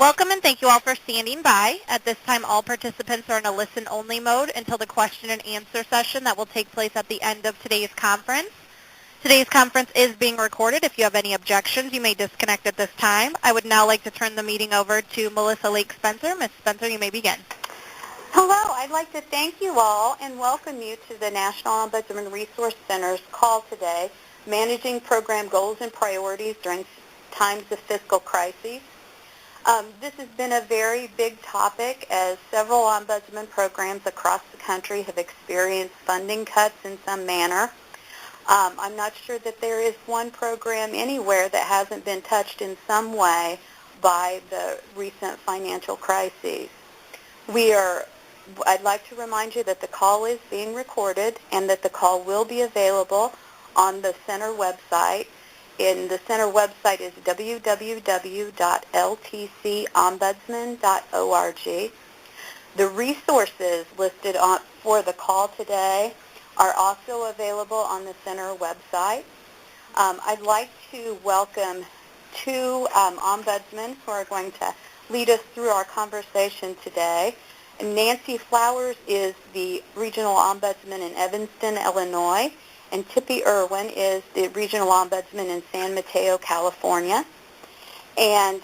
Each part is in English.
Welcome and thank you all for standing by. At this time, all participants are in a listen-only mode until the question and answer session that will take place at the end of today's conference. Today's conference is being recorded. If you have any objections, you may disconnect at this time. I would now like to turn the meeting over to Melissa Lake Spencer. Ms. Spencer, you may begin. Hello, I'd like to thank you all and welcome you to the National Ombudsman Resource Center's call today, Managing Program Goals and Priorities During Times of Fiscal Crises. This has been a very big topic as several ombudsman programs across the country have experienced funding cuts in some manner. I'm not sure that there is one program anywhere that hasn't been touched in some way by the recent financial crises. I'd like to remind you that the call is being recorded and that the call will be available on the center website. And the center website is www.ltcombudsman.org. The resources listed for the call today are also available on the center website. I'd like to welcome two ombudsmen who are going to lead us through our conversation today. Nancy Flowers is the Regional Ombudsman in Evanston, Illinois, and Tippy Irwin is the Regional Ombudsman in San Mateo, California. And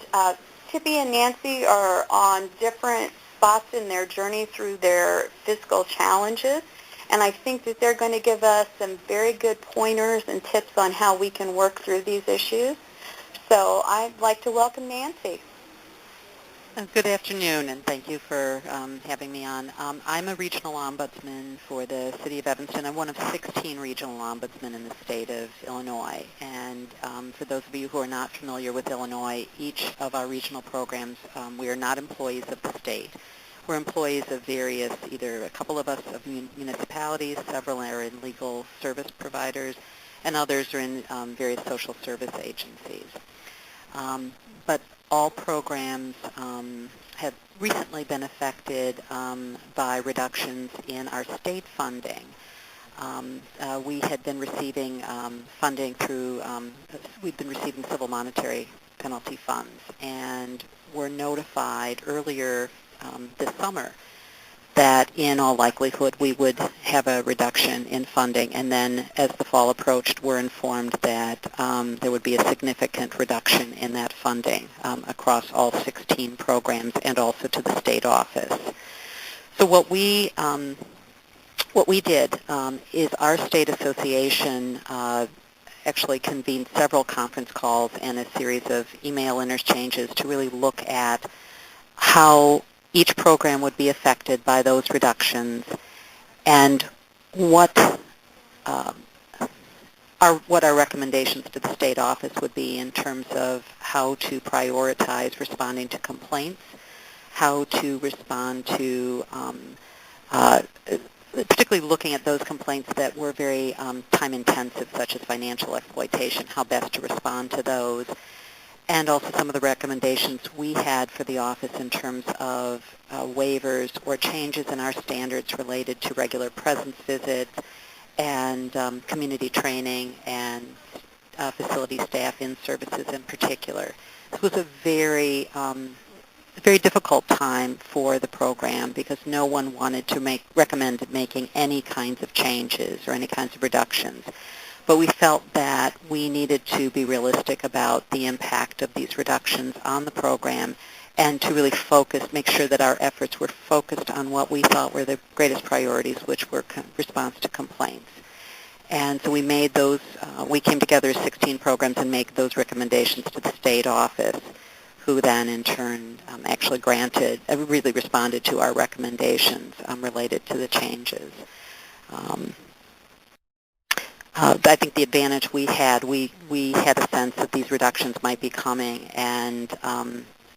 Tippy and Nancy are on different spots in their journey through their fiscal challenges, and I think that they're going to give us some very good pointers and tips on how we can work through these issues. So I'd like to welcome Nancy. Good afternoon, and thank you for having me on. I'm a regional ombudsman for the city of Evanston. I'm one of 16 regional ombudsmen in the state of Illinois. And for those of you who are not familiar with Illinois, each of our regional programs, we are not employees of the state. We're employees of various, either a couple of us of municipalities, several are in legal service providers, and others are in various social service agencies. But all programs have recently been affected by reductions in our state funding. We had been receiving funding through, we've been receiving civil monetary penalty funds, and were notified earlier this summer that in all likelihood we would have a reduction in funding, and then as the fall approached we're informed that there would be a significant reduction in that funding across all 16 programs and also to the state office. So what we did is our state association actually convened several conference calls and a series of email interchanges to really look at how each program would be affected by those reductions, and what our recommendations to the state office would be in terms of how to prioritize responding to complaints, how to respond to particularly looking at those complaints that were very time-intensive, such as financial exploitation, how best to respond to those, and also some of the recommendations we had for the office in terms of waivers or changes in our standards related to regular presence visits and community training and facility staff in services in particular. This was a very difficult time for the program because no one wanted to recommend making any kinds of changes or any kinds of reductions. But we felt that we needed to be realistic about the impact of these reductions on the program and to really make sure that our efforts were focused on what we thought were the greatest priorities, which were response to complaints. And so we made those, we came together as 16 programs and made those recommendations to the state office, who then in turn actually really responded to our recommendations related to the changes. I think the advantage we had a sense that these reductions might be coming, and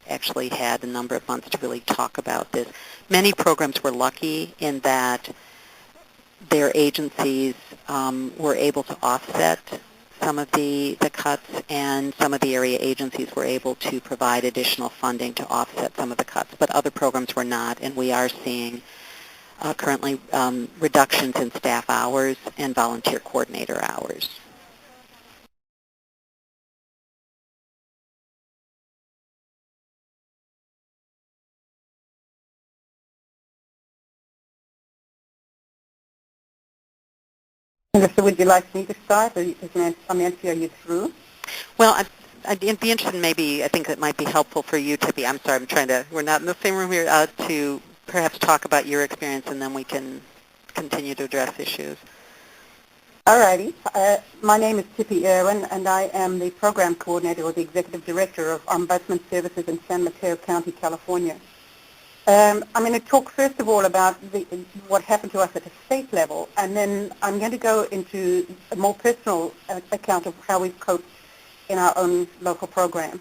actually had a number of months to really talk about this. Many programs were lucky in that their agencies were able to offset some of the cuts, and some of the area agencies were able to provide additional funding to offset some of the cuts, but other programs were not, and we are seeing currently reductions in staff hours and volunteer coordinator hours. So would you like me to start, or is Nancy, are you through? Well, I'd be interested in maybe, I think it might be helpful for you, Tippy. I'm sorry, we're not in the same room here, to perhaps talk about your experience, and then we can continue to address issues. All righty. My name is Tippy Irwin, and I am the program coordinator or the executive director of Ombudsman Services in San Mateo County, California. I'm going to talk first of all about what happened to us at a state level, and then I'm going to go into a more personal account of how we've coped in our own local program.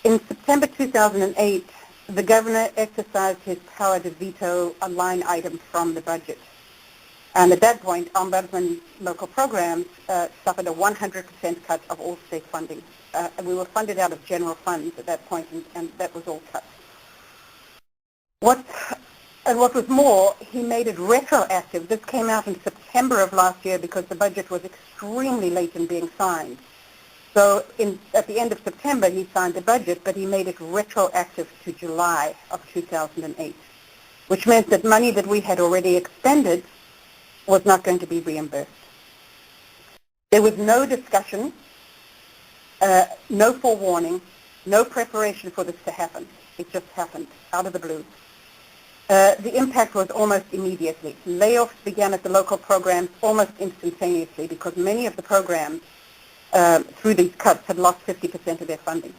In September 2008, the governor exercised his power to veto a line item from the budget. And at that point, Ombudsman local programs suffered a 100% cut of all state funding. And we were funded out of general funds at that point, and that was all cut. What was more, he made it retroactive. This came out in September of last year because the budget was extremely late in being signed. So at the end of September, he signed the budget, but he made it retroactive to July of 2008, which meant that money that we had already expended was not going to be reimbursed. There was no discussion, no forewarning, no preparation for this to happen. It just happened out of the blue. The impact was almost immediately. Layoffs began at the local programs almost instantaneously because many of the programs through these cuts had lost 50% of their funding.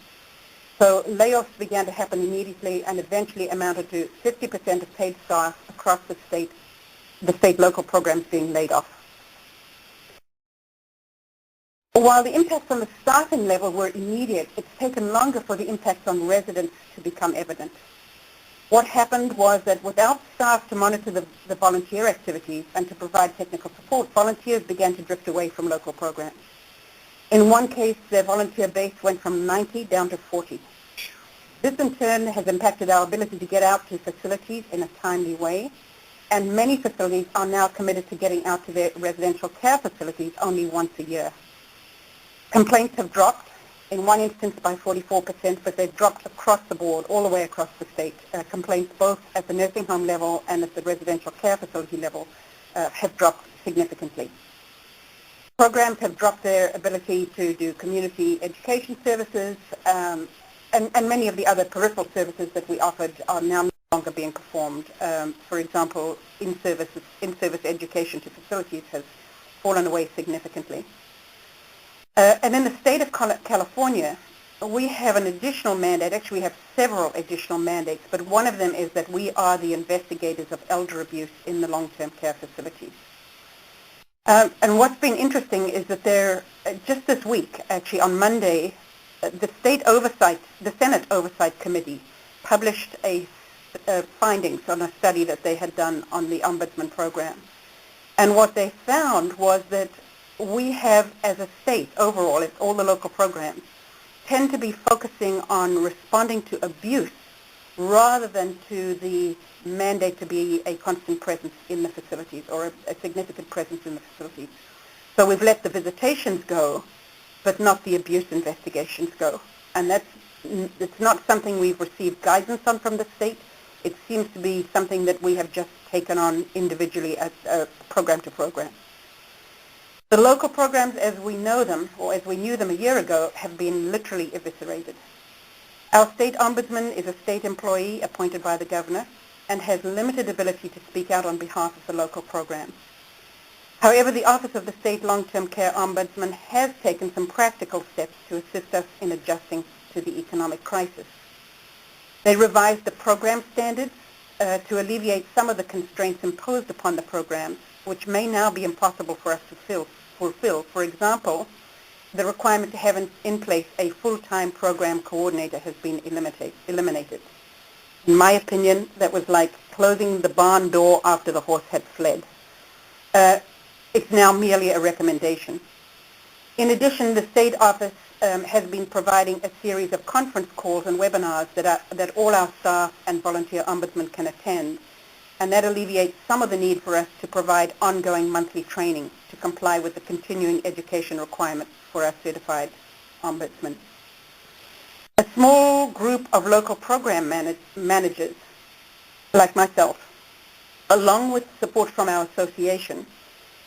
So layoffs began to happen immediately and eventually amounted to 50% of paid staff across the state local programs being laid off. While the impacts on the staffing level were immediate, it's taken longer for the impacts on residents to become evident. What happened was that without staff to monitor the volunteer activities and to provide technical support, volunteers began to drift away from local programs. In one case, their volunteer base went from 90 down to 40. This in turn has impacted our ability to get out to facilities in a timely way, and many facilities are now committed to getting out to their residential care facilities only once a year. Complaints have dropped, in one instance by 44%, but they've dropped across the board, all the way across the state. Complaints both at the nursing home level and at the residential care facility level have dropped significantly. Programs have dropped their ability to do community education services, and many of the other peripheral services that we offered are now no longer being performed. For example, in-service education to facilities has fallen away significantly. And in the state of California, we have an additional mandate. Actually, we have several additional mandates, but one of them is that we are the investigators of elder abuse in the long-term care facilities. And what's been interesting is that just this week, actually on Monday, the Senate Oversight Committee published findings on a study that they had done on the Ombudsman program. And what they found was that we have, as a state overall, as all the local programs, tend to be focusing on responding to abuse rather than to the mandate to be a constant presence in the facilities or a significant presence in the facilities. So we've let the visitations go, but not the abuse investigations go. And it's not something we've received guidance on from the state. It seems to be something that we have just taken on individually as program to program. The local programs as we know them, or as we knew them a year ago, have been literally eviscerated. Our state ombudsman is a state employee appointed by the governor and has limited ability to speak out on behalf of the local programs. However, the Office of the State Long-Term Care Ombudsman has taken some practical steps to assist us in adjusting to the economic crisis. They revised the program standards to alleviate some of the constraints imposed upon the programs, which may now be impossible for us to fulfill. For example, the requirement to have in place a full-time program coordinator has been eliminated. In my opinion, that was like closing the barn door after the horse had fled. It's now merely a recommendation. In addition, the state office has been providing a series of conference calls and webinars that all our staff and volunteer ombudsmen can attend, and that alleviates some of the need for us to provide ongoing monthly training to comply with the continuing education requirements for our certified ombudsmen. A small group of local program managers, like myself, along with support from our association,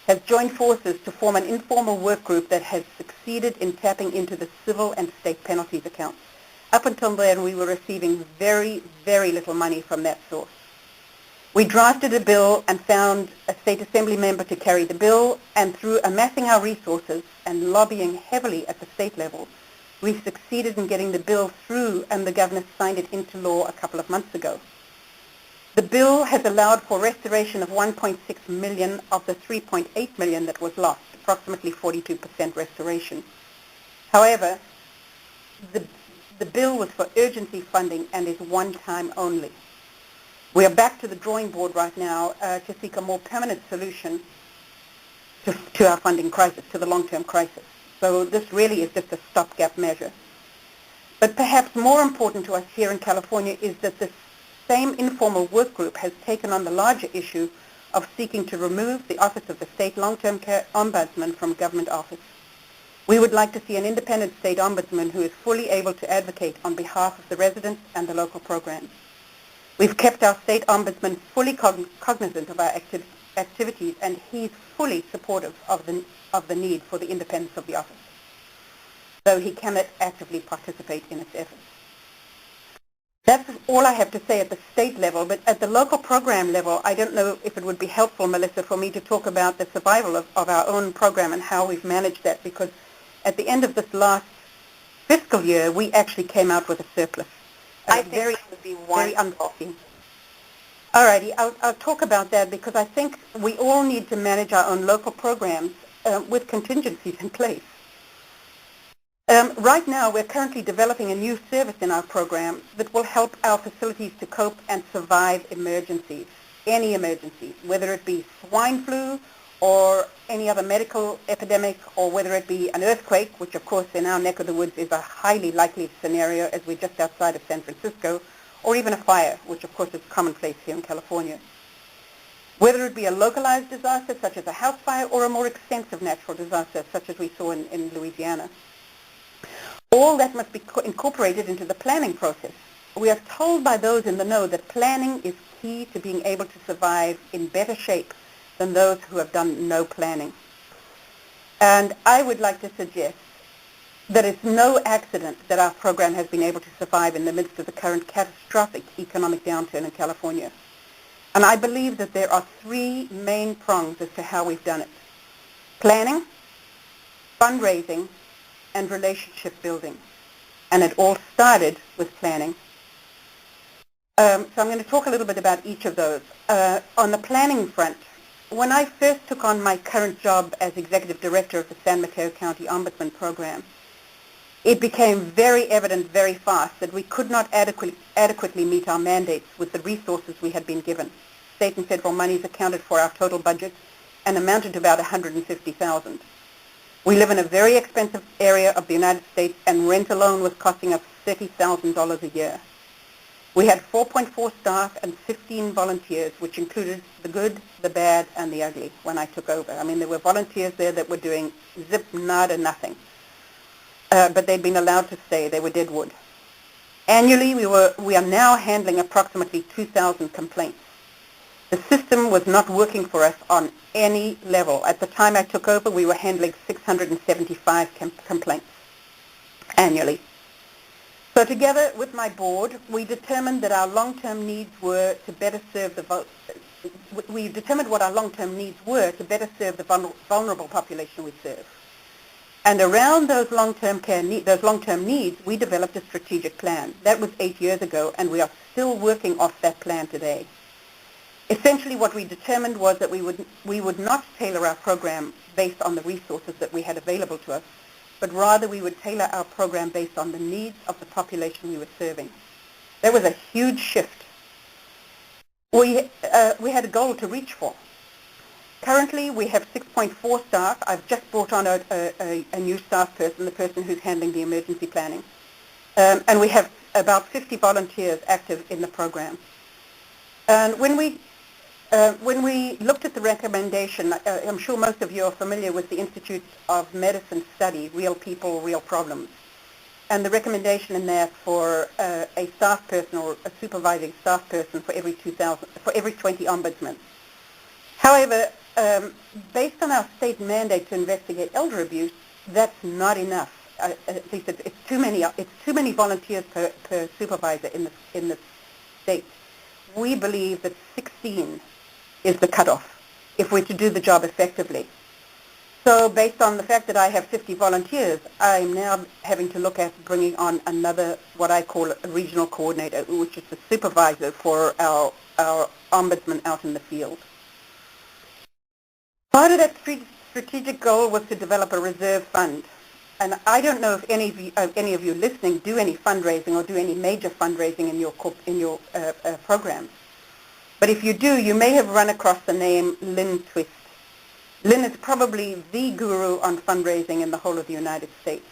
has joined forces to form an informal work group that has succeeded in tapping into the civil and state penalties accounts. Up until then, we were receiving very, very little money from that source. We drafted a bill and found a state assembly member to carry the bill, and through amassing our resources and lobbying heavily at the state level, we succeeded in getting the bill through, and the governor signed it into law a couple of months ago. The bill has allowed for restoration of 1.6 million of the 3.8 million that was lost, approximately 42% restoration. However, the bill was for urgency funding and is one-time only. We are back to the drawing board right now to seek a more permanent solution to our funding crisis, to the long-term crisis. So this really is just a stopgap measure. But perhaps more important to us here in California is that this same informal work group has taken on the larger issue of seeking to remove the office of the state long-term care ombudsman from government office. We would like to see an independent state ombudsman who is fully able to advocate on behalf of the residents and the local programs. We've kept our state ombudsman fully cognizant of our activities, and he's fully supportive of the need for the independence of the office, though he cannot actively participate in its efforts. That's all I have to say at the state level, but at the local program level, I don't know if it would be helpful, Melissa, for me to talk about the survival of our own program and how we've managed that, because at the end of this last fiscal year, we actually came out with a surplus. I think that would be wonderful. All righty, I'll talk about that because I think we all need to manage our own local programs with contingencies in place. Right now, we're currently developing a new service in our program that will help our facilities to cope and survive emergencies, any emergencies, whether it be swine flu or any other medical epidemic, or whether it be an earthquake, which of course in our neck of the woods is a highly likely scenario as we're just outside of San Francisco, or even a fire, which of course is commonplace here in California. Whether it be a localized disaster such as a house fire or a more extensive natural disaster such as we saw in Louisiana. All that must be incorporated into the planning process. We are told by those in the know that planning is key to being able to survive in better shape than those who have done no planning. And I would like to suggest that it's no accident that our program has been able to survive in the midst of the current catastrophic economic downturn in California. And I believe that there are three main prongs as to how we've done it: planning, fundraising, and relationship building. And it all started with planning. So I'm going to talk a little bit about each of those. On the planning front, when I first took on my current job as Executive Director of the San Mateo County Ombudsman Program, it became very evident very fast that we could not adequately meet our mandates with the resources we had been given. State and federal monies accounted for our total budget and amounted to about $150,000. We live in a very expensive area of the United States, and rent alone was costing us $30,000 a year. We had 4.4 staff and 15 volunteers, which included the good, the bad, and the ugly when I took over. I mean, there were volunteers there that were doing zip, nada, nothing. But they'd been allowed to stay. They were dead wood. Annually, we are now handling approximately 2,000 complaints. The system was not working for us on any level. At the time I took over, we were handling 675 complaints annually. So together with my board, we determined that our long-term needs were to better serve the vulnerable population we serve. And around those long-term needs, we developed a strategic plan. That was 8 years ago, and we are still working off that plan today. Essentially, what we determined was that we would not tailor our program based on the resources that we had available to us, but rather we would tailor our program based on the needs of the population we were serving. That was a huge shift. We had a goal to reach for. Currently, we have 6.4 staff. I've just brought on a new staff person, the person who's handling the emergency planning. And we have about 50 volunteers active in the program. And when we looked at the recommendation, I'm sure most of you are familiar with the Institute of Medicine study, Real People, Real Problems. And the recommendation in there for a staff person or a supervising staff person for every 20 ombudsmen. However, based on our state mandate to investigate elder abuse, that's not enough. At least it's too many. It's too many volunteers per supervisor in the state. We believe that 16 is the cutoff if we're to do the job effectively. So based on the fact that I have 50 volunteers, I'm now having to look at bringing on another, what I call a regional coordinator, which is the supervisor for our ombudsman out in the field. Part of that strategic goal was to develop a reserve fund. And I don't know if any of you listening do any fundraising or do any major fundraising in your programs. But if you do, you may have run across the name Lynn Twist. Lynn is probably the guru on fundraising in the whole of the United States.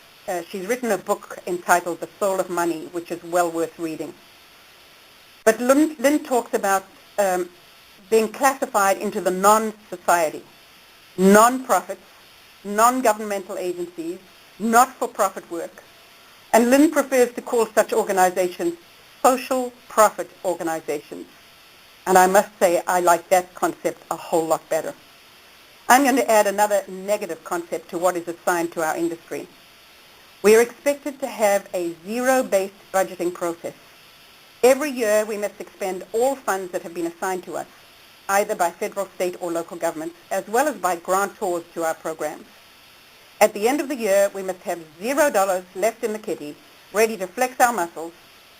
She's written a book entitled The Soul of Money, which is well worth reading. But Lynn talks about being classified into the non-society, non-profits, non-governmental agencies, not-for-profit work. And Lynn prefers to call such organizations social profit organizations. And I must say I like that concept a whole lot better. I'm going to add another negative concept to what is assigned to our industry. We are expected to have a zero-based budgeting process. Every year we must expend all funds that have been assigned to us, either by federal, state, or local governments, as well as by grantors to our programs. At the end of the year, we must have $0 left in the kitty, ready to flex our muscles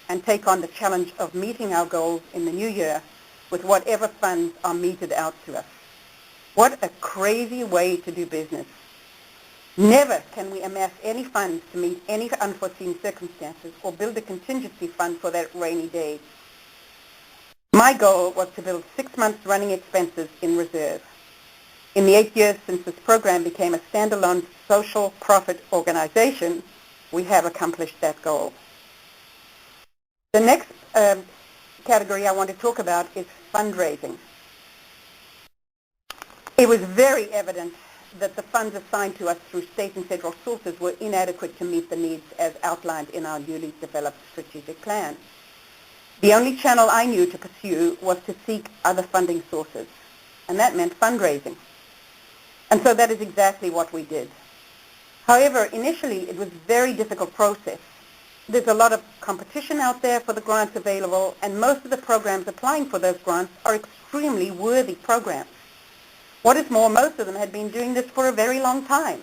and take on the challenge of meeting our goals in the new year with whatever funds are meted out to us. What a crazy way to do business. Never can we amass any funds to meet any unforeseen circumstances or build a contingency fund for that rainy day. My goal was to build 6 months running expenses in reserve. In the 8 years since this program became a standalone social profit organization, we have accomplished that goal. The next category I want to talk about is fundraising. It was very evident that the funds assigned to us through state and federal sources were inadequate to meet the needs as outlined in our newly developed strategic plan. The only channel I knew to pursue was to seek other funding sources, and that meant fundraising. And so that is exactly what we did. However, initially it was a very difficult process. There's a lot of competition out there for the grants available, and most of the programs applying for those grants are extremely worthy programs. What is more, most of them had been doing this for a very long time.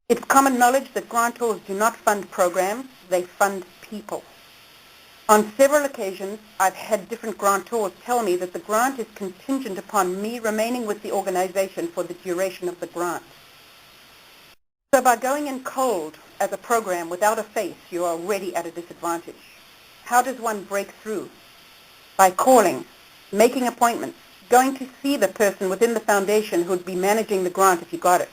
It's common knowledge that grantors do not fund programs, they fund people. On several occasions, I've had different grantors tell me that the grant is contingent upon me remaining with the organization for the duration of the grant. So by going in cold as a program without a face, you are already at a disadvantage. How does one break through? By calling, making appointments, going to see the person within the foundation who would be managing the grant if you got it.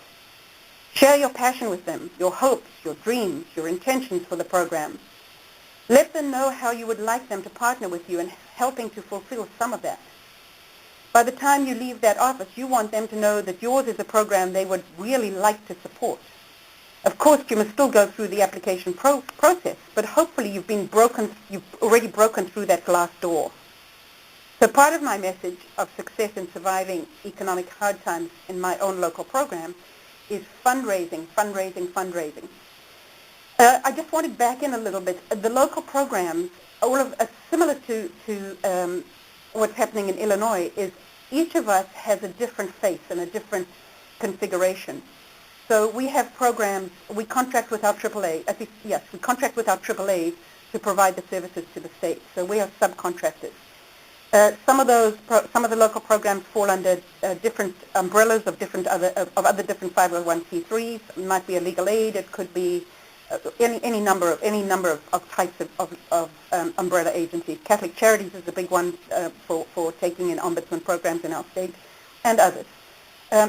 Share your passion with them, your hopes, your dreams, your intentions for the program. Let them know how you would like them to partner with you in helping to fulfill some of that. By the time you leave that office, you want them to know that yours is a program they would really like to support. Of course, you must still go through the application process, but hopefully you've already broken through that glass door. So part of my message of success in surviving economic hard times in my own local program is fundraising, fundraising, fundraising. I just want to back in a little bit. The local programs, similar to what's happening in Illinois, is each of us has a different face and a different configuration. So we have programs, we contract with our AAA, we contract with our AAA to provide the services to the state. So we are subcontractors. Some of the local programs fall under different umbrellas of other different 501c3s. It might be a legal aid. It could be any number of types of umbrella agencies. Catholic Charities is a big one for taking in ombudsman programs in our state, and others.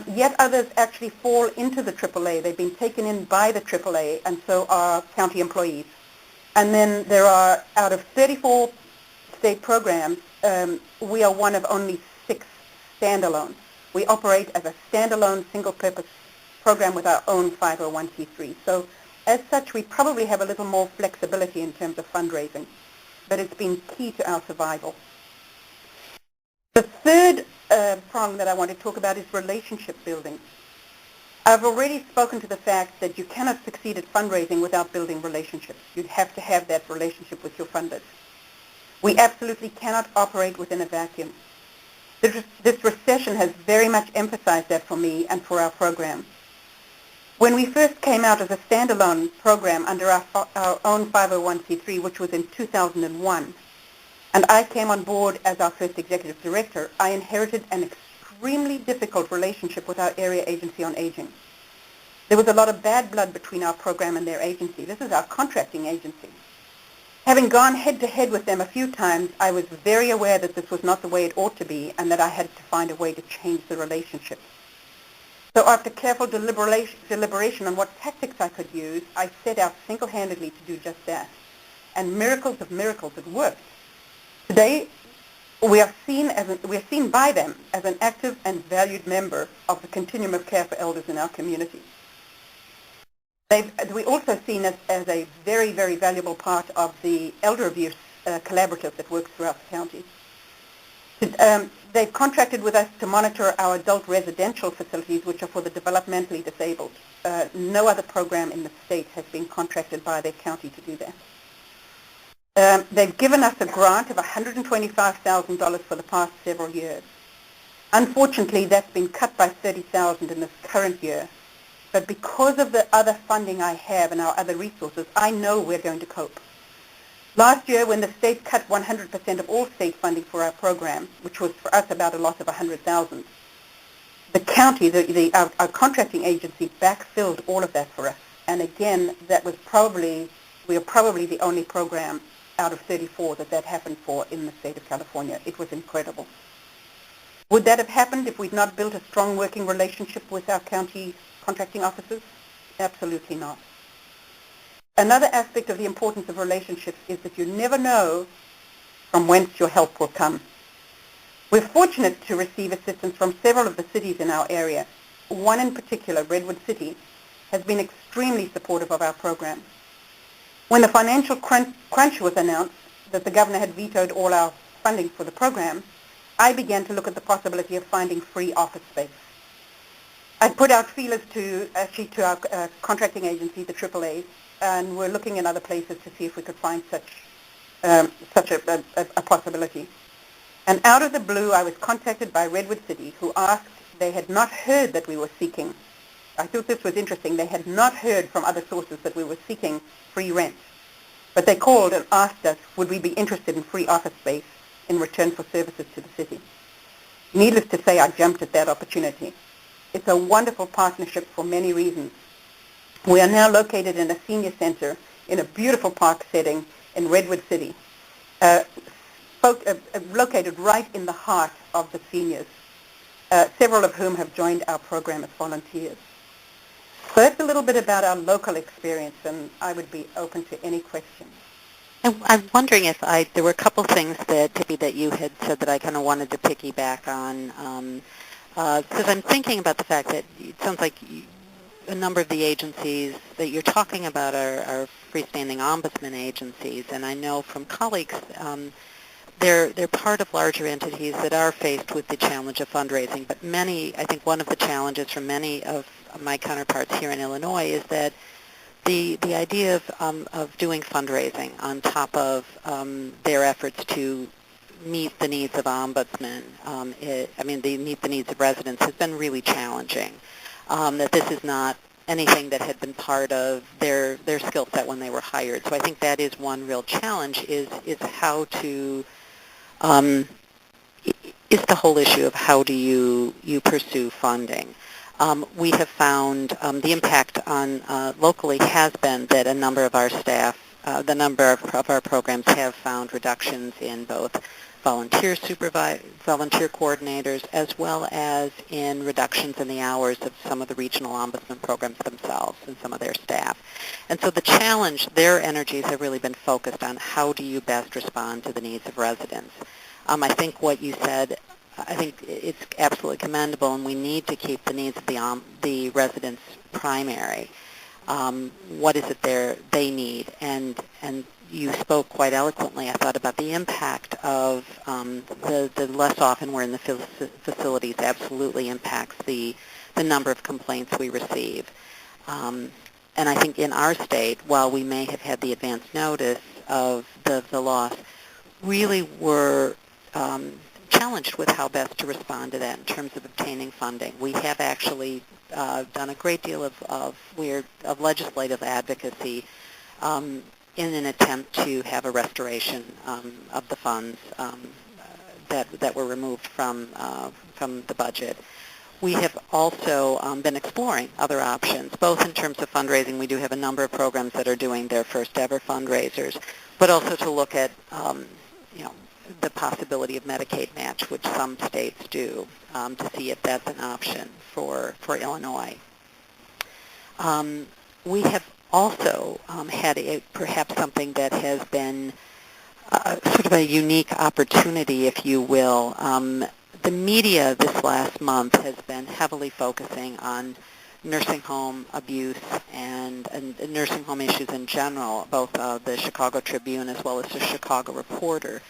Yet others actually fall into the AAA. They've been taken in by the AAA, and so are county employees. And then there are, out of 34 state programs, we are one of only 6 standalone. We operate as a standalone single-purpose program with our own 501c3. So as such, we probably have a little more flexibility in terms of fundraising, but it's been key to our survival. The third prong that I want to talk about is relationship building. I've already spoken to the fact that you cannot succeed at fundraising without building relationships. You have to have that relationship with your funders. We absolutely cannot operate within a vacuum. This recession has very much emphasized that for me and for our program. When we first came out as a standalone program under our own 501c3, which was in 2001, and I came on board as our first executive director, I inherited an extremely difficult relationship with our area agency on aging. There was a lot of bad blood between our program and their agency. This is our contracting agency. Having gone head-to-head with them a few times, I was very aware that this was not the way it ought to be and that I had to find a way to change the relationship. So after careful deliberation on what tactics I could use, I set out single-handedly to do just that. And miracles of miracles, it worked. Today, we are seen by them as an active and valued member of the continuum of care for elders in our community. We're also seen as a very, very valuable part of the elder abuse collaborative that works throughout the county. They've contracted with us to monitor our adult residential facilities, which are for the developmentally disabled. No other program in the state has been contracted by their county to do that. They've given us a grant of $125,000 for the past several years. Unfortunately, that's been cut by $30,000 in this current year. But because of the other funding I have and our other resources, I know we're going to cope. Last year, when the state cut 100% of all state funding for our program, which was for us about a loss of $100,000, the county, our contracting agency, backfilled all of that for us. And again, we are probably the only program out of 34 that happened for in the state of California. It was incredible. Would that have happened if we'd not built a strong working relationship with our county contracting officers? Absolutely not. Another aspect of the importance of relationships is that you never know from whence your help will come. We're fortunate to receive assistance from several of the cities in our area. One in particular, Redwood City, has been extremely supportive of our program. When the financial crunch was announced that the governor had vetoed all our funding for the program, I began to look at the possibility of finding free office space. I put out feelers to our contracting agency, the AAA, and we're looking in other places to see if we could find such a possibility. And out of the blue, I was contacted by Redwood City, who asked, they had not heard that we were seeking. I thought this was interesting. They had not heard from other sources that we were seeking free rent. But they called and asked us, would we be interested in free office space in return for services to the city? Needless to say, I jumped at that opportunity. It's a wonderful partnership for many reasons. We are now located in a senior center in a beautiful park setting in Redwood City, located right in the heart of the seniors, several of whom have joined our program as volunteers. So that's a little bit about our local experience, and I would be open to any questions. I'm wondering if there were a couple things that, Tippy, that you had said that I kind of wanted to piggyback on, because I'm thinking about the fact that it sounds like a number of the agencies that you're talking about are freestanding ombudsman agencies, and I know from colleagues they're part of larger entities that are faced with the challenge of fundraising, but I think one of the challenges for many of my counterparts here in Illinois is that the idea of doing fundraising on top of their efforts to meet the needs of ombudsmen, meet the needs of residents has been really challenging. That this is not anything that had been part of their skill set when they were hired. So I think that is one real challenge is how to, is the whole issue of how do you pursue funding. We have found the impact on locally has been that a number of our staff, the number of our programs have found reductions in both volunteer coordinators, as well as in reductions in the hours of some of the regional ombudsman programs themselves and some of their staff. And so the challenge, their energies have really been focused on how do you best respond to the needs of residents. I think what you said, I think it's absolutely commendable, and we need to keep the needs of the residents primary. What is it they need? And you spoke quite eloquently, I thought, about the impact of the less often we're in the facilities absolutely impacts the number of complaints we receive. And I think in our state, while we may have had the advance notice of the loss, really were challenged with how best to respond to that in terms of obtaining funding. We have actually done a great deal of legislative advocacy in an attempt to have a restoration of the funds that were removed from the budget. We have also been exploring other options, both in terms of fundraising. We do have a number of programs that are doing their first ever fundraisers, but also to look at the possibility of Medicaid match, which some states do, to see if that's an option for Illinois. We have also had perhaps something that has been sort of a unique opportunity, if you will. The media this last month has been heavily focusing on nursing home abuse and nursing home issues in general, both the Chicago Tribune as well as the Chicago Reporter.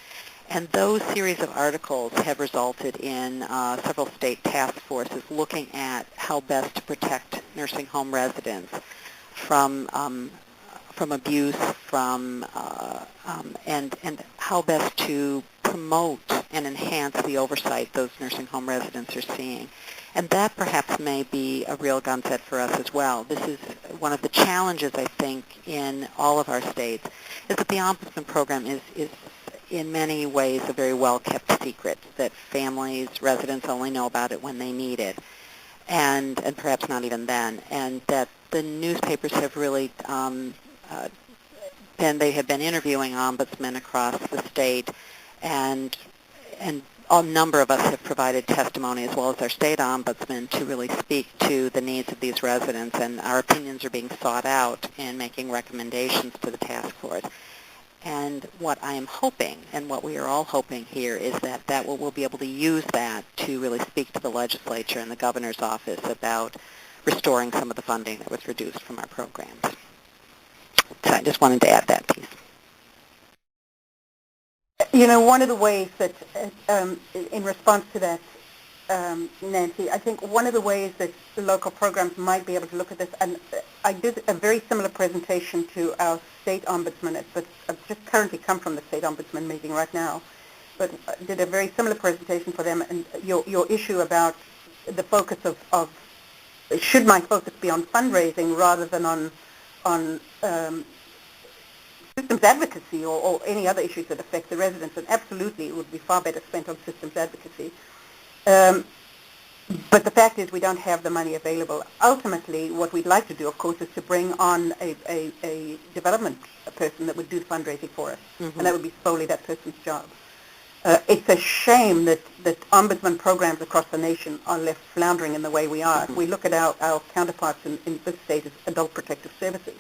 And those series of articles have resulted in several state task forces looking at how best to protect nursing home residents from abuse, and how best to promote and enhance the oversight those nursing home residents are seeing. And that perhaps may be a real gunset for us as well. This is one of the challenges, I think, in all of our states, is that the Ombudsman program is in many ways a very well-kept secret, that families, residents only know about it when they need it, and perhaps not even then, and that the newspapers have really they have been interviewing ombudsmen across the state, and a number of us have provided testimony, as well as our state ombudsman, to really speak to the needs of these residents, and our opinions are being sought out in making recommendations to the task force. And what I am hoping, and what we are all hoping here, is that we'll be able to use that to really speak to the legislature and the governor's office about restoring some of the funding that was reduced from our programs. So I just wanted to add that piece. You know, one of the ways that, in response to that, Nancy, I think one of the ways that the local programs might be able to look at this, and I did a very similar presentation to our state ombudsman, but I've just currently come from the state ombudsman meeting right now, but did a very similar presentation for them, and your issue about the focus of should my focus be on fundraising rather than on systems advocacy or any other issues that affect the residents, and absolutely it would be far better spent on systems advocacy. But the fact is we don't have the money available. Ultimately, what we'd like to do, of course, is to bring on a development person that would do fundraising for us, and that would be solely that person's job. It's a shame that ombudsman programs across the nation are left floundering in the way we are. If we look at our counterparts in this state as adult protective services,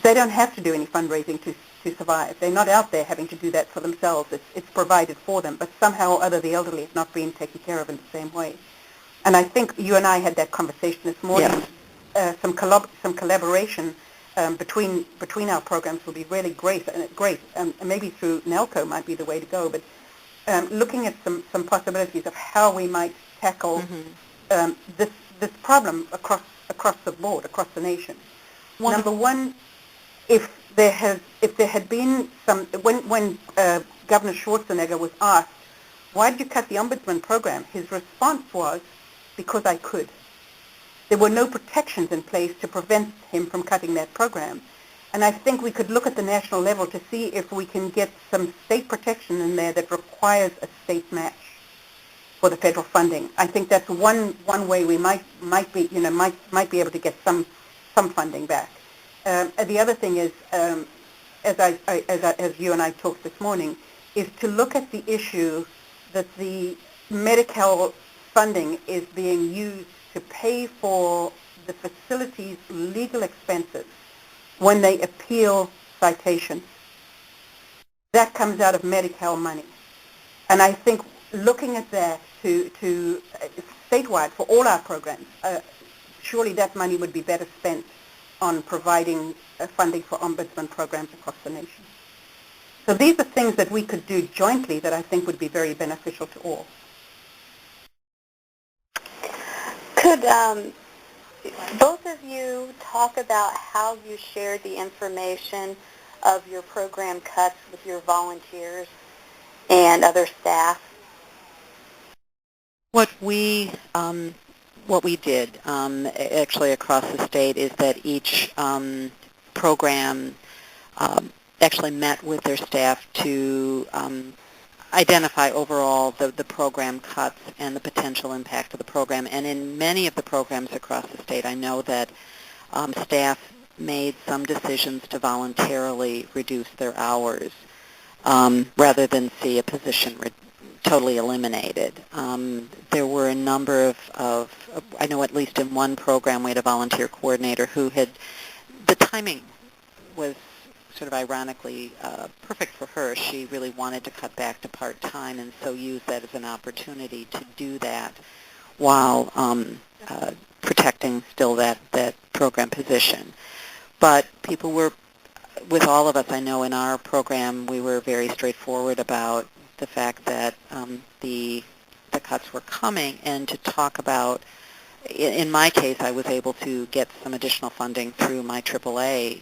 they don't have to do any fundraising to survive. They're not out there having to do that for themselves. It's provided for them, but somehow or other the elderly have not been taken care of in the same way. And I think you and I had that conversation this morning. Yes. Some collaboration between our programs will be really great, and maybe through NELCO might be the way to go, but looking at some possibilities of how we might tackle this problem across the board, across the nation. Number one, if there had been some, when Governor Schwarzenegger was asked, why did you cut the Ombudsman program? His response was, because I could. There were no protections in place to prevent him from cutting that program. And I think we could look at the national level to see if we can get some state protection in there that requires a state match for the federal funding. I think that's one way we might be able to get some funding back. The other thing is, as you and I talked this morning, is to look at the issue that the Medi-Cal funding is being used to pay for the facility's legal expenses when they appeal citations. That comes out of Medi-Cal money. And I think looking at that to statewide for all our programs, surely that money would be better spent on providing funding for ombudsman programs across the nation. So these are things that we could do jointly that I think would be very beneficial to all. Could both of you talk about how you shared the information of your program cuts with your volunteers and other staff? What we did actually across the state is that each program actually met with their staff to identify overall the program cuts and the potential impact of the program. And in many of the programs across the state, I know that staff made some decisions to voluntarily reduce their hours rather than see a position totally eliminated. There were a number of, I know at least in one program we had a volunteer coordinator who the timing was sort of ironically perfect for her. She really wanted to cut back to part-time and so used that as an opportunity to do that while protecting still that program position. But people were, with all of us, I know in our program we were very straightforward about the fact that the cuts were coming, and to talk about, in my case, I was able to get some additional funding through my AAA,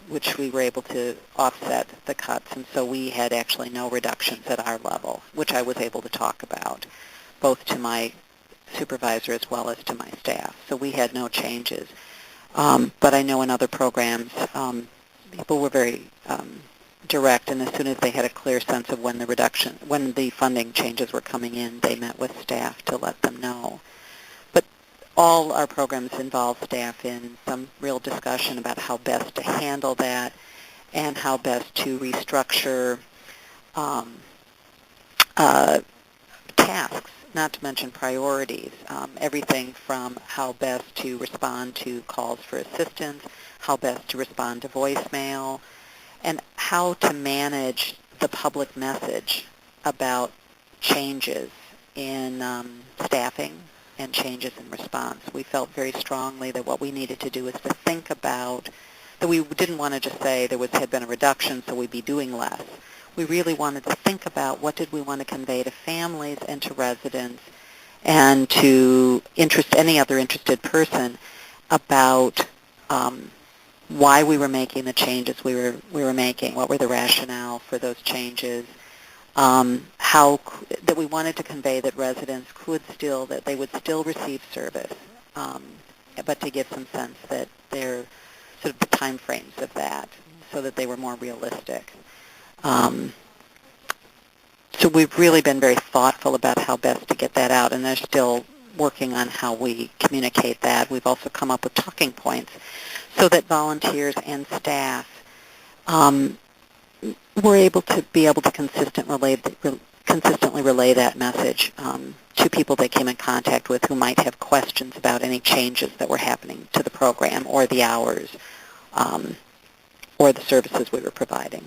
which we were able to offset the cuts, and so we had actually no reductions at our level, which I was able to talk about, both to my supervisor as well as to my staff. So we had no changes. But I know in other programs, people were very direct, and as soon as they had a clear sense of when the funding changes were coming in, they met with staff to let them know. But all our programs involve staff in some real discussion about how best to handle that and how best to restructure tasks, not to mention priorities, everything from how best to respond to calls for assistance, how best to respond to voicemail, and how to manage the public message about changes in staffing and changes in response. We felt very strongly that what we needed to do was to think about, that we didn't want to just say had been a reduction so we'd be doing less. We really wanted to think about what did we want to convey to families and to residents and to any other interested person about why we were making the changes we were making, what were the rationale for those changes, that we wanted to convey that residents that they would still receive service, but to give some sense that they're sort of the time frames of that so that they were more realistic. So we've really been very thoughtful about how best to get that out, and they're still working on how we communicate that. We've also come up with talking points so that volunteers and staff were able to consistently relay that message to people they came in contact with who might have questions about any changes that were happening to the program or the hours or the services we were providing.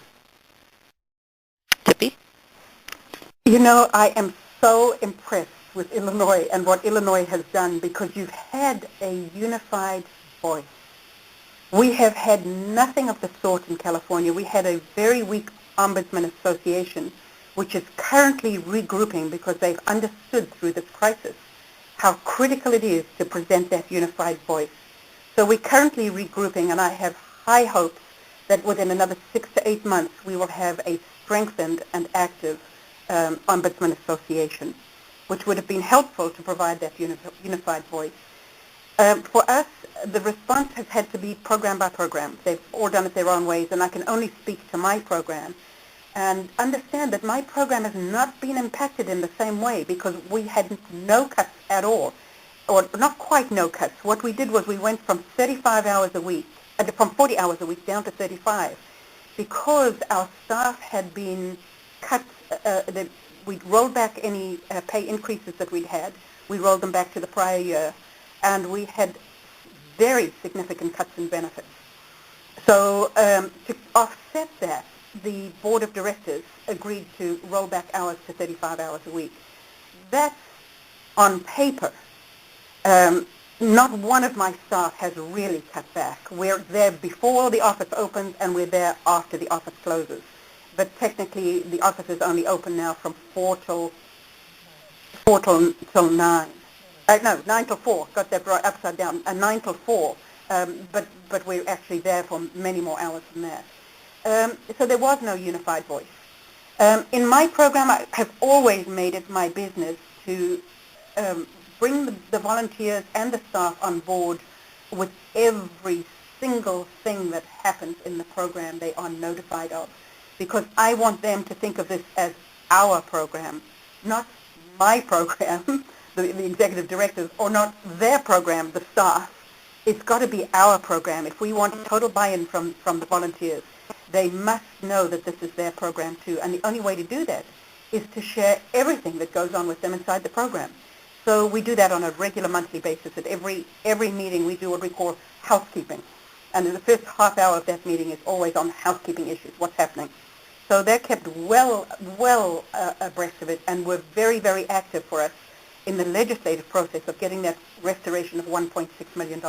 Tippy? You know, I am so impressed with Illinois and what Illinois has done because you've had a unified voice. We have had nothing of the sort in California. We had a very weak Ombudsman Association, which is currently regrouping because they've understood through this crisis how critical it is to present that unified voice. So we're currently regrouping, and I have high hopes that within another 6 to 8 months we will have a strengthened and active Ombudsman Association, which would have been helpful to provide that unified voice. For us, the response has had to be program by program. They've all done it their own ways, and I can only speak to my program and understand that my program has not been impacted in the same way because we had no cuts at all, or not quite no cuts. What we did was we went from 35 hours a week, from 40 hours a week down to 35 because our staff had been cut. We'd rolled back any pay increases that we'd had. We rolled them back to the prior year, and we had very significant cuts in benefits. So to offset that, the board of directors agreed to roll back hours to 35 hours a week. That's on paper not one of my staff has really cut back. We're there before the office opens and we're there after the office closes. But technically, the office is only open now from 4 till 9. No, 9 till 4. Got that right upside down. 9 till 4. But we're actually there for many more hours than that. So there was no unified voice. In my program, I have always made it my business to bring the volunteers and the staff on board with every single thing that happens in the program they are notified of, because I want them to think of this as our program, not my program, the executive directors, or not their program, the staff. It's got to be our program. If we want total buy-in from the volunteers, they must know that this is their program too. And the only way to do that is to share everything that goes on with them inside the program. So we do that on a regular monthly basis. At every meeting we do what we call housekeeping. And in the first half hour of that meeting is always on housekeeping issues, what's happening. So they're kept well abreast of it, and were very, very active for us in the legislative process of getting that restoration of $1.6 million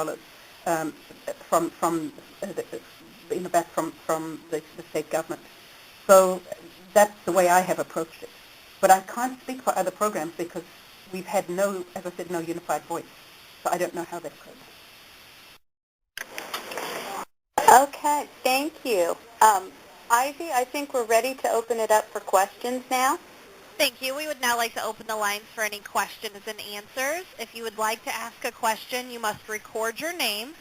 from the state government. So that's the way I have approached it. But I can't speak for other programs because we've had no, as I said, no unified voice. So I don't know how that goes. Okay, thank you. Ivy, I think we're ready to open it up for questions now. Thank you. We would now like to open the lines for any questions and answers. If you would like to ask a question, you must record your name.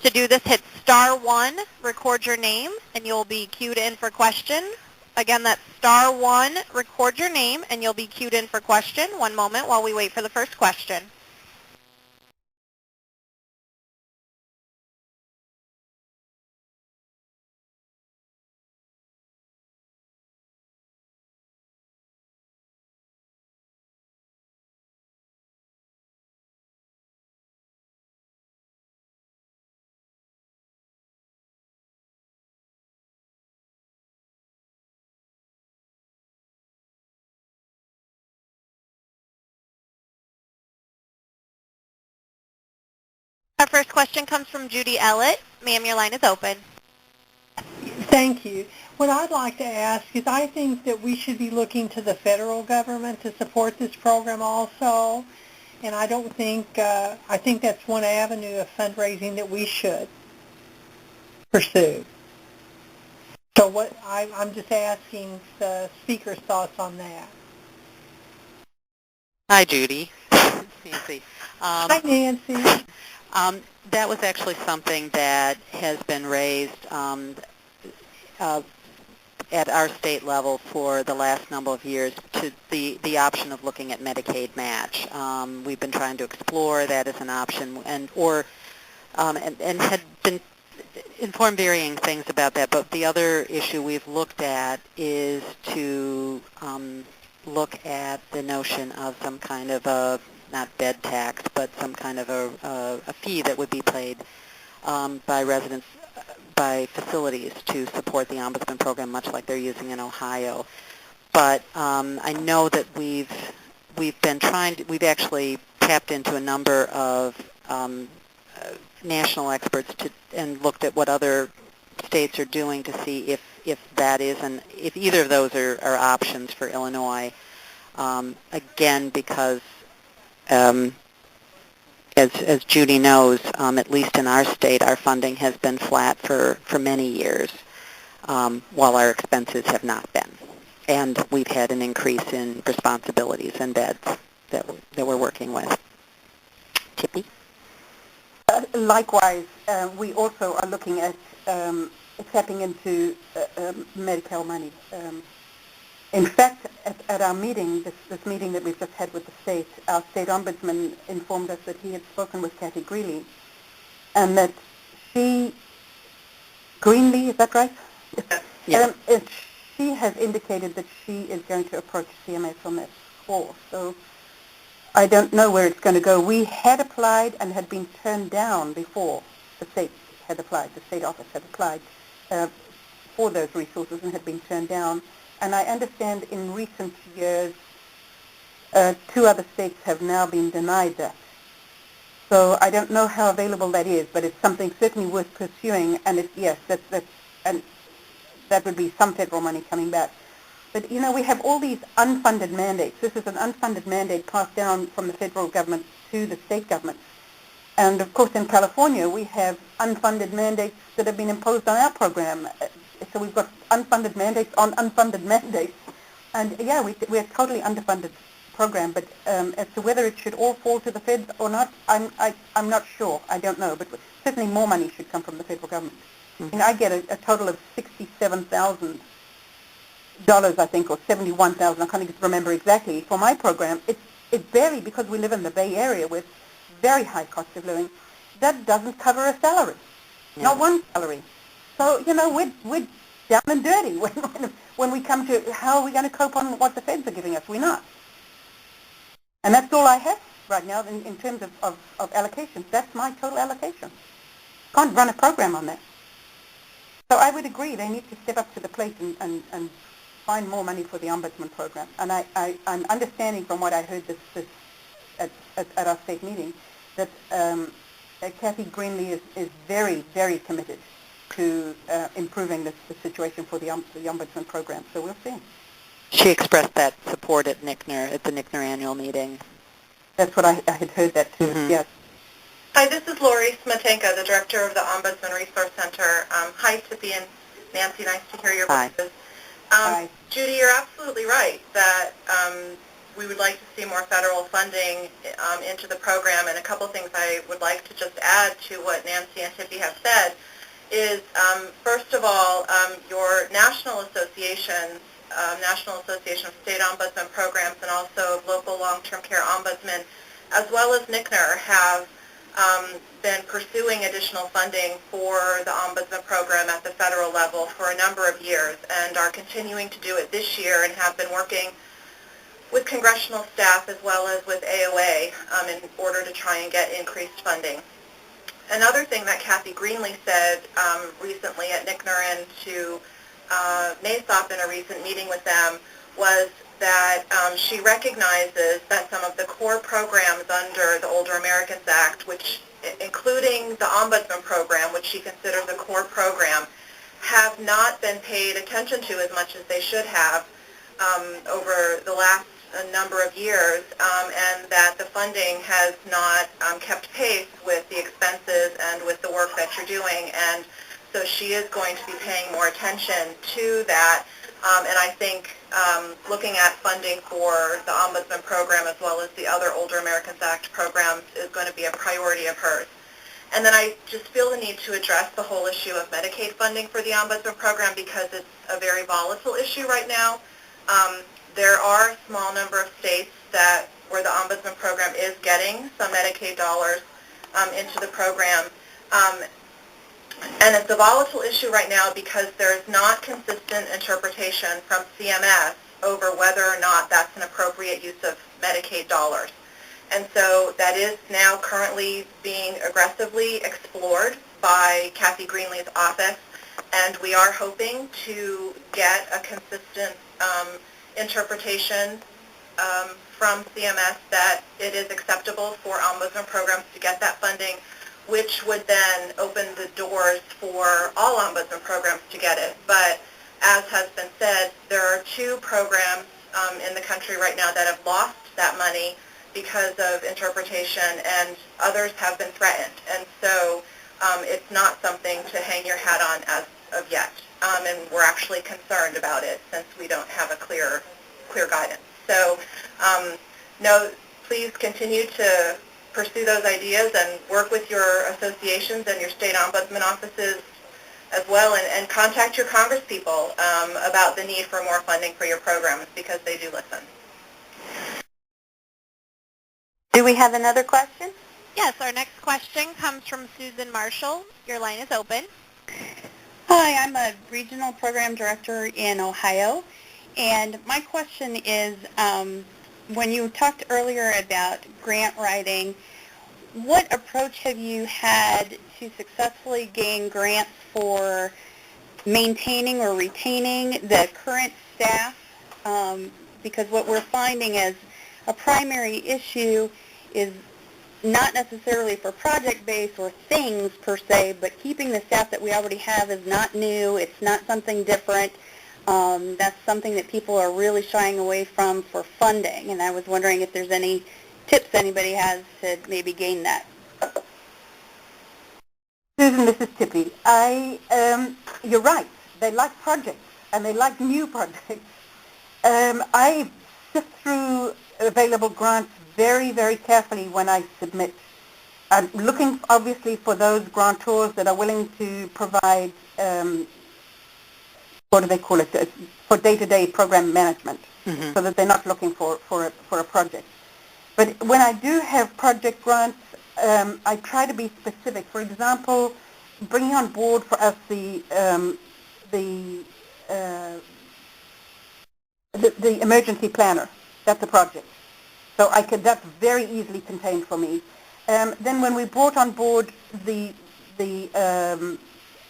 To do this, hit *1, record your name, and you'll be queued in for question. Again, that's *1, record your name, and you'll be queued in for question. One moment while we wait for the first question. Our first question comes from Judy Ellett. Ma'am, your line is open. Thank you. What I'd like to ask is I think that we should be looking to the federal government to support this program also, and I think that's one avenue of fundraising that we should pursue. So I'm just asking the speaker's thoughts on that. Hi, Judy. Nancy. Hi, Nancy. That was actually something that has been raised at our state level for the last number of years, to the option of looking at Medicaid match. We've been trying to explore that as an option, and had been informed varying things about that. But the other issue we've looked at is to look at the notion of some kind of a, not bed tax, but some kind of a fee that would be paid by residents, by facilities to support the Ombudsman program, much like they're using in Ohio. But I know that we've actually tapped into a number of national experts and looked at what other states are doing to see if if either of those are options for Illinois. Again, because as Judy knows, at least in our state, our funding has been flat for many years, while our expenses have not been. And we've had an increase in responsibilities and beds that we're working with. Tippy? Likewise, we also are looking at tapping into Medi-Cal money. In fact, at our meeting, this meeting that we've just had with the state, our state ombudsman informed us that he had spoken with Kathy Greeley, and that Greenlee, is that right? Yes. She has indicated that she is going to approach CMS on that score. So I don't know where it's going to go. We had applied and had been turned down before the state had applied. The state office had applied for those resources and had been turned down. And I understand in recent years, 2 other states have now been denied that. So I don't know how available that is, but it's something certainly worth pursuing. And yes, and that would be some federal money coming back. But, we have all these unfunded mandates. This is an unfunded mandate passed down from the federal government to the state government. And, of course, in California, we have unfunded mandates that have been imposed on our program. So we've got unfunded mandates on unfunded mandates. And, yeah, we're a totally underfunded program. But as to whether it should all fall to the feds or not, I'm not sure. I don't know. But certainly more money should come from the federal government. Mm-hmm. I get a total of $67,000, I think, or $71,000. I can't remember exactly for my program. It varies because we live in the Bay Area with very high cost of living. That doesn't cover a salary, not one salary. So we're down and dirty when we come to how are we going to cope on what the feds are giving us. We're not, and that's all I have right now in terms of allocations. That's my total allocation. Can't run a program on that. So I would agree they need to step up to the plate and find more money for the Ombudsman program. And I'm understanding from what I heard this at our state meeting that Kathy Greenlee is very, very committed to improving the situation for the Ombudsman program. So we'll see. She expressed that support at the NICNR annual meeting. That's what I had heard that too, yes. Hi, this is Lori Smetanka, the director of the Ombudsman Resource Center. Hi, Tippy and Nancy. Nice to hear your voices. Hi. Judy, you're absolutely right that we would like to see more federal funding into the program. And a couple of things I would like to just add to what Nancy and Tippy have said is, first of all, your national associations, National Association of State Ombudsman Programs and also local long-term care ombudsmen, as well as NICNR, have been pursuing additional funding for the Ombudsman program at the federal level for a number of years and are continuing to do it this year and have been working with congressional staff as well as with AOA in order to try and get increased funding. Another thing that Kathy Greenlee said recently at NICNR and to NASOP in a recent meeting with them was that she recognizes that some of the core programs under the Older Americans Act, which including the Ombudsman program, which she considers a core program, have not been paid attention to as much as they should have over the last number of years, and that the funding has not kept pace with the expenses and with the work that you're doing. And so she is going to be paying more attention to that. And I think looking at funding for the Ombudsman program as well as the other Older Americans Act programs is going to be a priority of hers. And then I just feel the need to address the whole issue of Medicaid funding for the Ombudsman program because it's a very volatile issue right now. There are a small number of states where the Ombudsman program is getting some Medicaid dollars into the program. And it's a volatile issue right now because there is not consistent interpretation from CMS over whether or not that's an appropriate use of Medicaid dollars. And so that is now currently being aggressively explored by Kathy Greenlee's office, and we are hoping to get a consistent interpretation from CMS that it is acceptable for Ombudsman programs to get that funding, which would then open the doors for all Ombudsman programs to get it. But as has been said, there are two programs in the country right now that have lost that money because of interpretation, and others have been threatened. And so it's not something to hang your hat on as of yet. And we're actually concerned about it since we don't have a clear guidance. So no, please continue to pursue those ideas and work with your associations and your state ombudsman offices as well, and contact your congresspeople about the need for more funding for your programs because they do listen. Do we have another question? Yes, our next question comes from Susan Marshall. Your line is open. Hi, I'm a regional program director in Ohio, and my question is, when you talked earlier about grant writing, what approach have you had to successfully gain grants for maintaining or retaining the current staff? Because what we're finding is a primary issue is not necessarily for project-based or things per se, but keeping the staff that we already have is not new. It's not something different. That's something that people are really shying away from for funding, and I was wondering if there's any tips anybody has to maybe gain that. Susan, this is Tippy. You're right. They like projects, and they like new projects. I sift through available grants very, very carefully when I submit. I'm looking, obviously, for those grantors that are willing to provide, what do they call it, for day-to-day program management, so that they're not looking for a project. But when I do have project grants, I try to be specific. For example, bringing on board for us the emergency planner. That's a project. So that's very easily contained for me. Then when we brought on board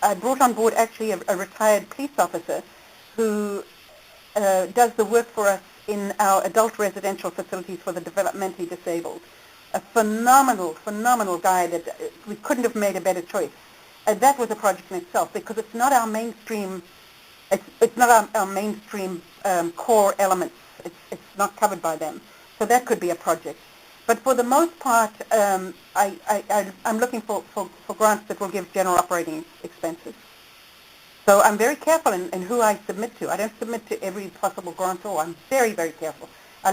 I brought on board actually a retired police officer who does the work for us in our adult residential facilities for the developmentally disabled. A phenomenal, phenomenal guy that we couldn't have made a better choice. That was a project in itself because it's not our mainstream. It's not our mainstream core elements. It's not covered by them. So that could be a project. But for the most part, I'm looking for grants that will give general operating expenses. So I'm very careful in who I submit to. I don't submit to every possible grantor. I'm very, very careful. I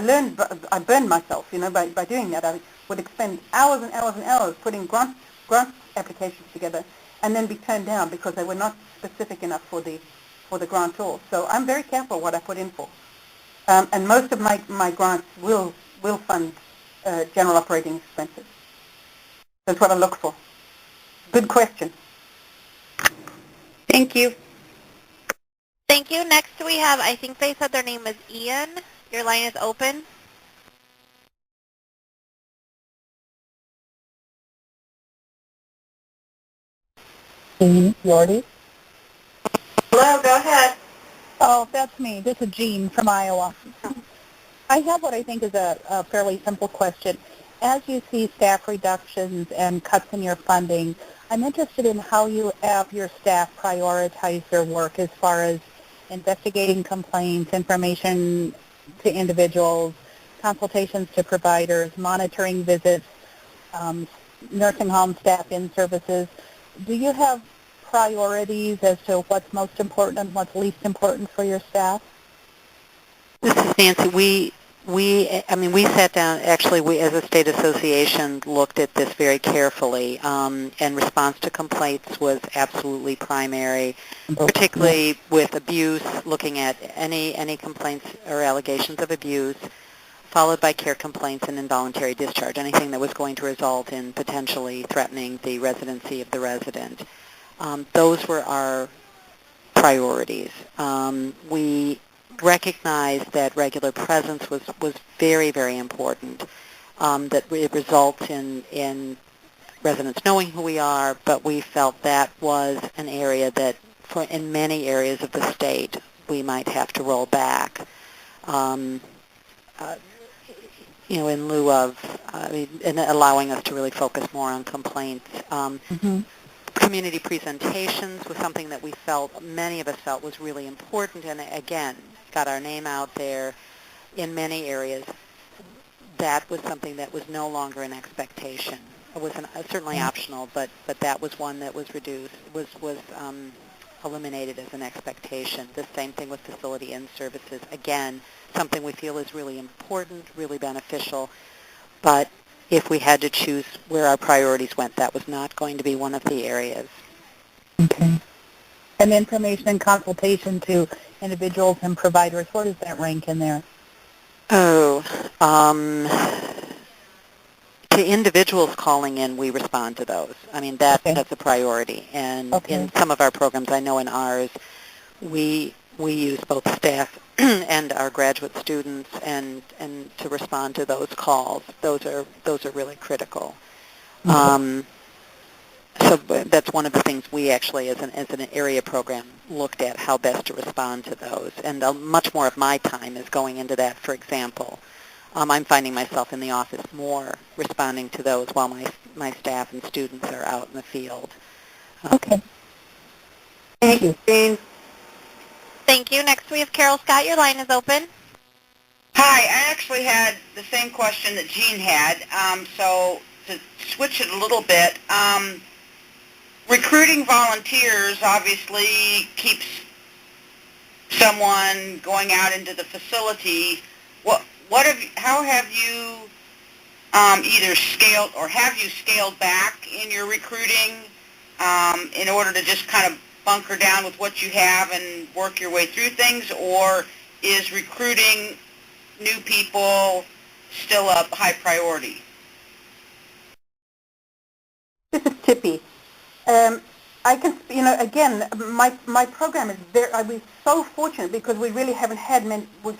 burned myself, by doing that. I would expend hours and hours and hours putting grant applications together and then be turned down because they were not specific enough for the grantor. So I'm very careful what I put in for. And most of my grants will fund general operating expenses. That's what I look for. Good question. Thank you. Thank you. Next we have, I think they said their name was Ian. Your line is open. Jean Yordy. Hello, go ahead. Oh, that's me. This is Jean from Iowa. I have what I think is a fairly simple question. As you see staff reductions and cuts in your funding, I'm interested in how you have your staff prioritize their work as far as investigating complaints, information to individuals, consultations to providers, monitoring visits, nursing home staff in services. Do you have priorities as to what's most important and what's least important for your staff? This is Nancy. We sat down, actually, we as a state association looked at this very carefully, and response to complaints was absolutely primary, particularly with abuse, looking at any complaints or allegations of abuse, followed by care complaints and involuntary discharge, anything that was going to result in potentially threatening the residency of the resident. Those were our priorities. We recognized that regular presence was very, very important, that it results in residents knowing who we are, but we felt that was an area that in many areas of the state we might have to roll back. In lieu of and allowing us to really focus more on complaints. Community presentations was something that many of us felt was really important, and again, got our name out there in many areas. That was something that was no longer an expectation. It was certainly optional, but that was one that was reduced, was eliminated as an expectation. The same thing with facility and services. Again, something we feel is really important, really beneficial, but if we had to choose where our priorities went, that was not going to be one of the areas. Okay. And information and consultation to individuals and providers, where does that rank in there? To individuals calling in, we respond to those. That's a priority. And in some of our programs, I know in ours, we use both staff and our graduate students and to respond to those calls. Those are really critical. So that's one of the things we actually, as an area program, looked at how best to respond to those. And much more of my time is going into that, for example. I'm finding myself in the office more responding to those while my staff and students are out in the field. Okay. Thank you. Jean. Thank you. Next we have Carol Scott. Your line is open. Hi, I actually had the same question that Jean had, so to switch it a little bit, recruiting volunteers obviously keeps someone going out into the facility. How have you either scaled or have you scaled back in your recruiting in order to just kind of bunker down with what you have and work your way through things, or is recruiting new people still a high priority? This is Tippy. I can, again, my program is very, we're so fortunate because we really haven't had many, we've had